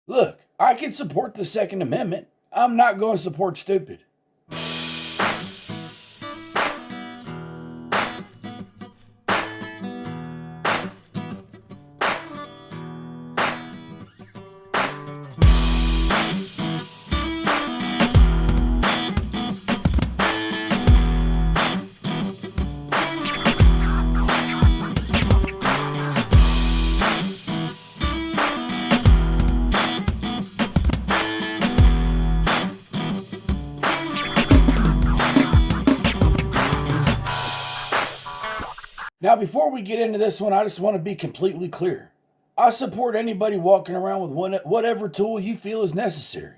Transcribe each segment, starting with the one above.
Look, I can support the Second Amendment. I'm not going to support stupid. Now, before we get into this one, I just want to be completely clear. I support anybody walking around with whatever tool you feel is necessary.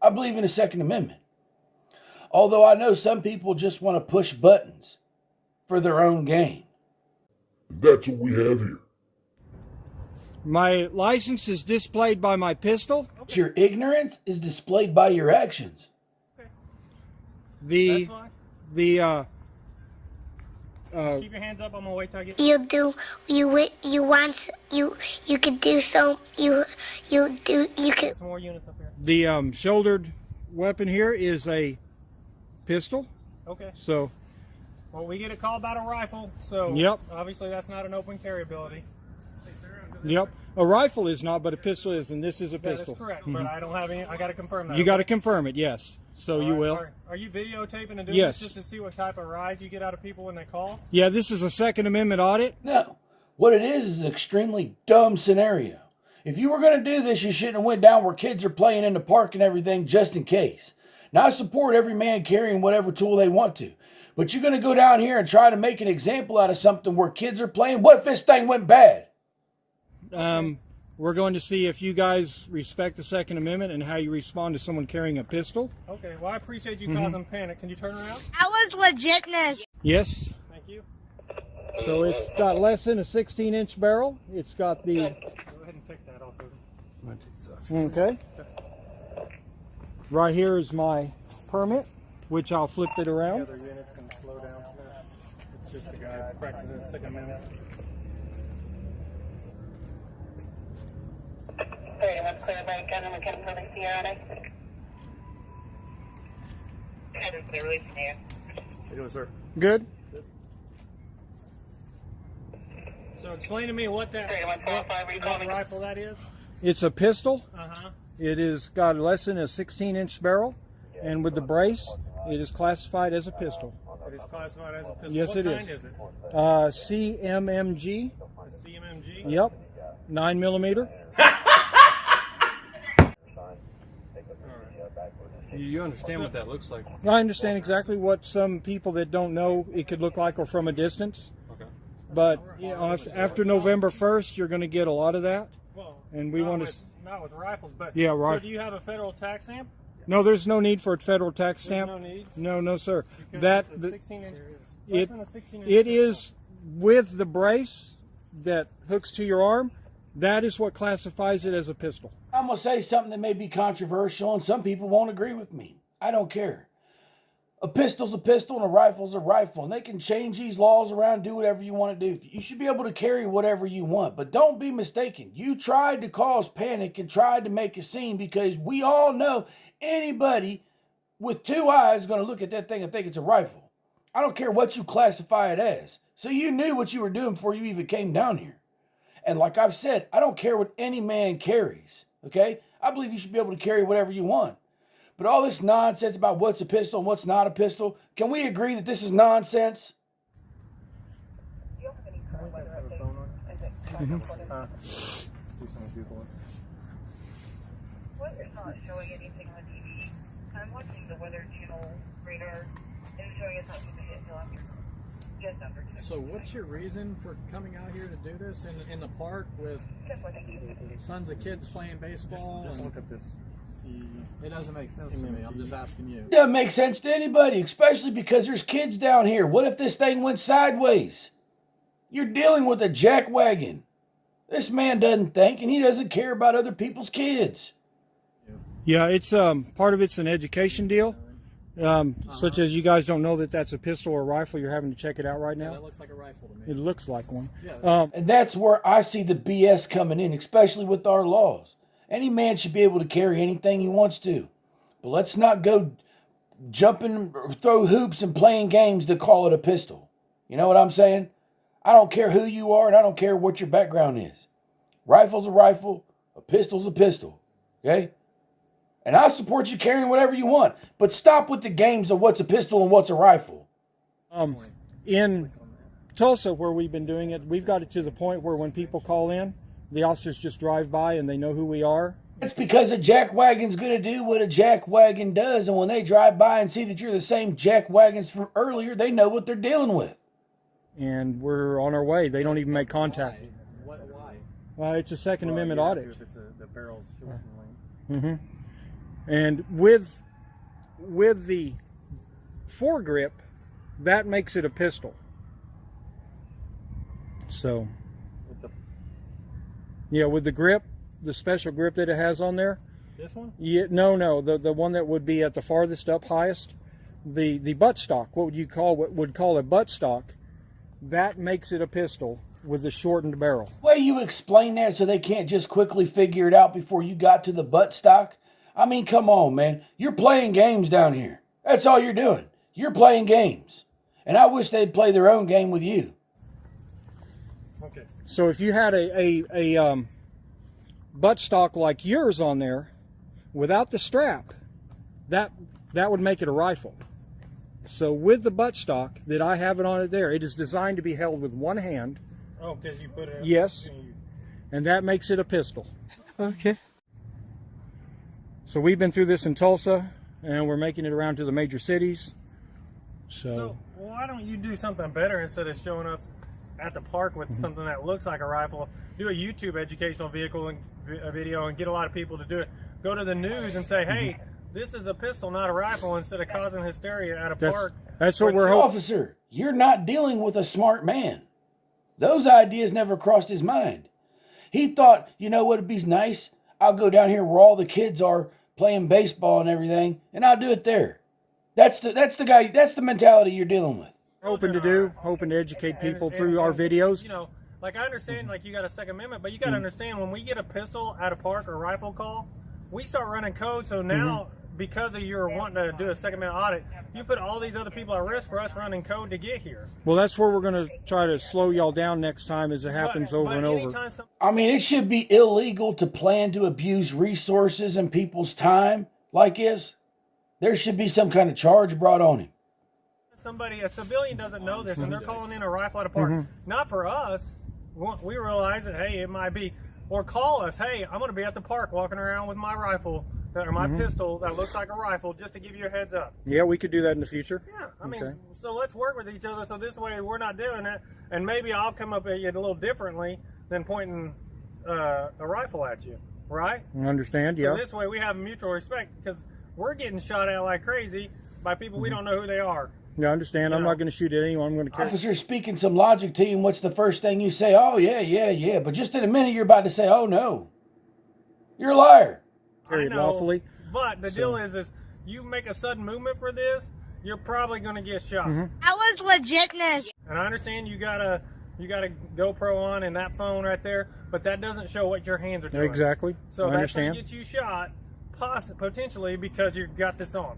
I believe in the Second Amendment. Although I know some people just want to push buttons for their own gain. That's what we have here. My license is displayed by my pistol. Okay. Your ignorance is displayed by your actions. Okay. The That's fine. Keep your hands up. I'm gonna wait till I get. You could do so. You could. Some more units up here. the shouldered weapon here is a pistol. Okay. So, Well, we get a call about a rifle, so Yep. obviously that's not an open carry ability. yep, a rifle is not, but a pistol is, and this is a That is pistol. correct, but I don't have any. I got to confirm that. You got to confirm it, yes. So you All will. right. Are you videotaping and doing Yes. this just to see what type of rise you get out of people when they call? Yeah, this is a Second Amendment audit. No. What it is an extremely dumb scenario. If you were going to do this, you shouldn't have went down where kids are playing in the park and everything just in case. Now, I support every man carrying whatever tool they want to. But you're going to go down here and try to make an example out of something where kids are playing? What if this thing went bad? We're going to see if you guys respect the Second Amendment and how you respond to someone carrying a pistol. Okay. Well, I appreciate you causing panic. Can you turn around? That was legitness. Yes. Thank you. So it's got less than a 16-inch barrel. It's got the... Go ahead and take that off of him. Okay. Right here is my permit, which I'll flip it The around. other units can slow down. It's just a guy practicing his Second Amendment. Sorry, I'm clear by gun and mechanical police here on it. Kind of clear release here. How you doing, sir? Good. So explain to me what that Sorry, 145, what recalling. rifle that is. It's a pistol. Uh-huh. It is got less than a 16-inch barrel, and with the brace, it is classified as a pistol. It is classified as a pistol. Yes, what it kind is. is it? CMMG. A CMMG? Yep. 9mm. You understand what that looks like? I understand exactly what some people that don't know it could look like or from a distance. Okay. But you know, after November 1st, you're going to get a lot of that. Well, And we not want with, to... not with rifles, but Yeah, So rifle. do you have a federal tax stamp? No, there's no need for a federal tax There's stamp. no need. No, sir. Because That it's a 16 inch. it- Less than a 16 inch it pistol. is with the brace that hooks to your arm. That is what classifies it as a pistol. I'm going to say something that may be controversial and some people won't agree with me. I don't care. A pistol's a pistol and a rifle's a rifle. And they can change these laws around, do whatever you want to do. You should be able to carry whatever you want. But don't be mistaken. You tried to cause panic and tried to make a scene because we all know anybody with two eyes is going to look at that thing and think it's a rifle. I don't care what you classify it as. So you knew what you were doing before you even came down here. And like I've said, I don't care what any man carries, okay? I believe you should be able to carry whatever you want. But all this nonsense about what's a pistol and what's not a pistol, can we agree that this is nonsense? Do you guys have a phone on? What is not showing anything on TV? I'm watching the Weather Channel radar, and it's showing us not to hit until after, just after 2. So what's your reason for coming out here to do this in the park with tons of kids playing baseball? Just and look at this. See. it doesn't make sense to me. I'm just asking you. It doesn't make sense to anybody, especially because there's kids down here. What if this thing went sideways? You're dealing with a jackwagon. This man doesn't think, and he doesn't care about other people's kids. Yeah, it's part of it's an education deal. Such as you guys don't know that that's a pistol or rifle. You're having to check it out right Yeah, now. that looks like a rifle to me. It looks like one. Yeah. And that's where I see the BS coming in, especially with our laws. Any man should be able to carry anything he wants to. But let's not go jumping or throw hoops and playing games to call it a pistol. You know what I'm saying? I don't care who you are and I don't care what your background is. Rifle's a rifle, a pistol's a pistol. Okay? And I support you carrying whatever you want. But stop with the games of what's a pistol and what's a rifle. In Tulsa, where we've been doing it, we've got it to the point where when people call in, the officers just drive by and they know who we are. It's because a jackwagon's going to do what a jackwagon does, and when they drive by and see that you're the same jackwagons from earlier, they know what they're dealing with. And we're on our way. They don't even make contact. Why? It's a Second Amendment audit. If it's the barrel's short and length. And with the foregrip, that makes it a pistol. So, yeah, with the grip, the special grip that it has on there. This one? Yeah, no, the one that would be at the farthest up highest, the buttstock. What would call a buttstock? That makes it a pistol with the shortened barrel. Way you explain that so they can't just quickly figure it out before you got to the buttstock. I mean, come on, man. You're playing games down here. That's all you're doing. You're playing games. And I wish they'd play their own game with you. Okay. So if you had a buttstock like yours on there, without the strap, that would make it a rifle. So with the buttstock that I have it on it there, it is designed to be held with one hand. Oh, because you put it. Yes. And that makes it a pistol. Okay. So we've been through this in Tulsa, and we're making it around to the major cities. So why don't you do something better instead of showing up at the park with something that looks like a rifle? Do a YouTube educational vehicle and a video and get a lot of people to do it. Go to the news and say, hey, this is a pistol, not a rifle, instead of causing hysteria at a park. That's what we're hoping. Officer, you're not dealing with a smart man. Those ideas never crossed his mind. He thought, you know what would be nice? I'll go down here where all the kids are playing baseball and everything, and I'll do it there. That's the mentality you're dealing with. Hoping to educate people through our videos. You know, like I understand, like you got a Second Amendment, but you got to understand when we get a pistol at a park or rifle call, we start running code. So now, because of your wanting to do a Second Amendment audit, you put all these other people at risk for us running code to get here. Well, that's where we're going to try to slow y'all down next time as it happens over and over. I mean, it should be illegal to plan to abuse resources and people's time like this. There should be some kind of charge brought on him. A civilian doesn't know this, and they're calling in a rifle at a park. Not for us. We realize that, hey, it might be. Or call us, hey, I'm going to be at the park walking around with my rifle, or my pistol that looks like a rifle, just to give you a heads up. Yeah, we could do that in the future. Yeah, I mean, so let's work with each other so this way we're not doing that. And maybe I'll come up at you a little differently than pointing a rifle at you, right? I understand, yeah. So this way we have mutual respect, because we're getting shot at like crazy by people we don't know who they are. Yeah, I understand. I'm not going to shoot at anyone. I'm going to carry. Officer, speaking some logic to you, and what's the first thing you say? Oh, yeah. But just in a minute, you're about to say, oh, no. You're a liar. Carry it lawfully. But the deal is you make a sudden movement for this, you're probably going to get shot. That was legitness. And I understand you got a GoPro on and that phone right there, but that doesn't show what your hands are doing. Exactly. So I that's going understand. to get you shot, potentially, because you got this on.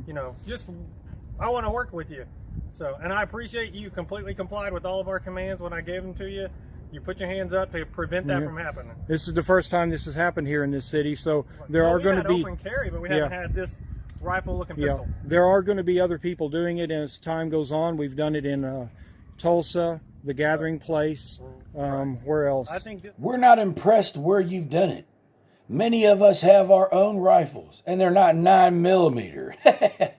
You know, I want to work with you. So, and I appreciate you completely complied with all of our commands when I gave them to you. You put your hands up to prevent that from happening. This is the first time this has happened here in this city, so there are going to be open carry, but we haven't had this rifle-looking pistol. There are going to be other people doing it, and as time goes on, we've done it in Tulsa, the Gathering Place. Where else? I think we're not impressed where you've done it. Many of us have our own rifles, and they're not 9mm.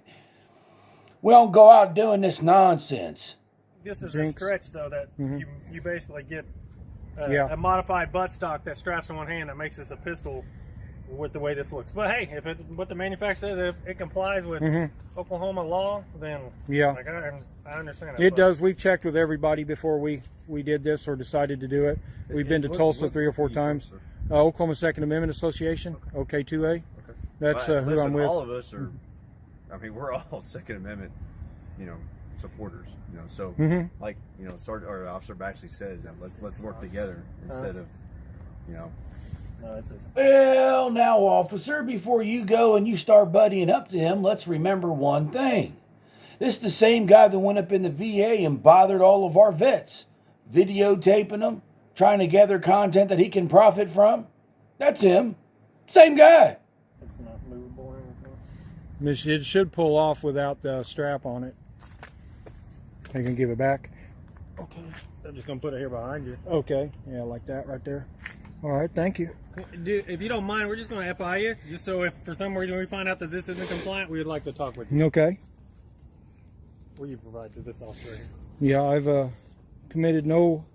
We don't go out doing this nonsense. This is a stretch, though, that you basically get a modified buttstock that straps in one hand that makes this a pistol with the way this looks. But hey, if what the manufacturer says, if it complies with Oklahoma law, then like, I understand that. It does. We've checked with everybody before we did this or decided to do it. We've been to Tulsa 3 or 4 times. Oklahoma Second Amendment Association, OK2A. Okay. That's who I'm with. All of us are. I mean, we're all Second Amendment, supporters. So like, Sergeant or Officer Baxley says, let's work together instead of, No, it's just. Well, now, officer, before you go and you start buddying up to him, let's remember one thing. This is the same guy that went up in the VA and bothered all of our vets, videotaping them, trying to gather content that he can profit from. That's him. Same guy. It's not movable or anything. It should pull off without the strap on it. I can give it back. Okay. I'm just gonna put it here behind you. Okay, yeah, like that right there. All right, thank you. Dude, if you don't mind, we're just gonna FI you, just so if for some reason we find out that this isn't compliant, we would like to talk with you. Okay. Will you provide to this officer here? Yeah, I've committed no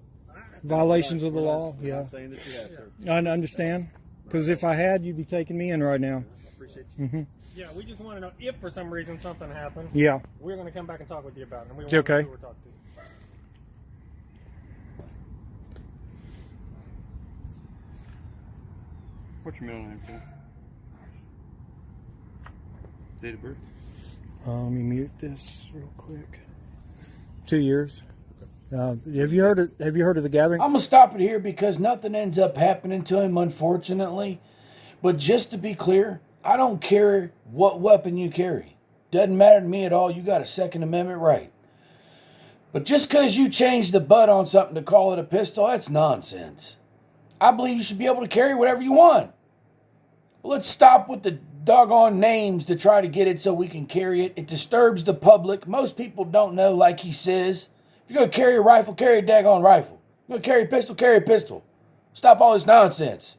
violations of the law. I'm Yeah, not saying that you have, sir. I understand. Because if I had, you'd be taking me in right now. Appreciate you. Yeah, we just want to know if for some reason something happened. Yeah. We're going to come back and talk with you about it. And we want Okay. to know who we're talking to. What's your middle name, sir? Date of birth? Let me mute this real quick. 2 years. Have you heard of the gathering? I'm going to stop it here because nothing ends up happening to him, unfortunately. But just to be clear, I don't care what weapon you carry. Doesn't matter to me at all. You got a Second Amendment right. But just because you change the butt on something to call it a pistol, that's nonsense. I believe you should be able to carry whatever you want. But let's stop with the doggone names to try to get it so we can carry it. It disturbs the public. Most people don't know, like he says. If you're going to carry a rifle, carry a daggone rifle. If you're going to carry a pistol, carry a pistol. Stop all this nonsense.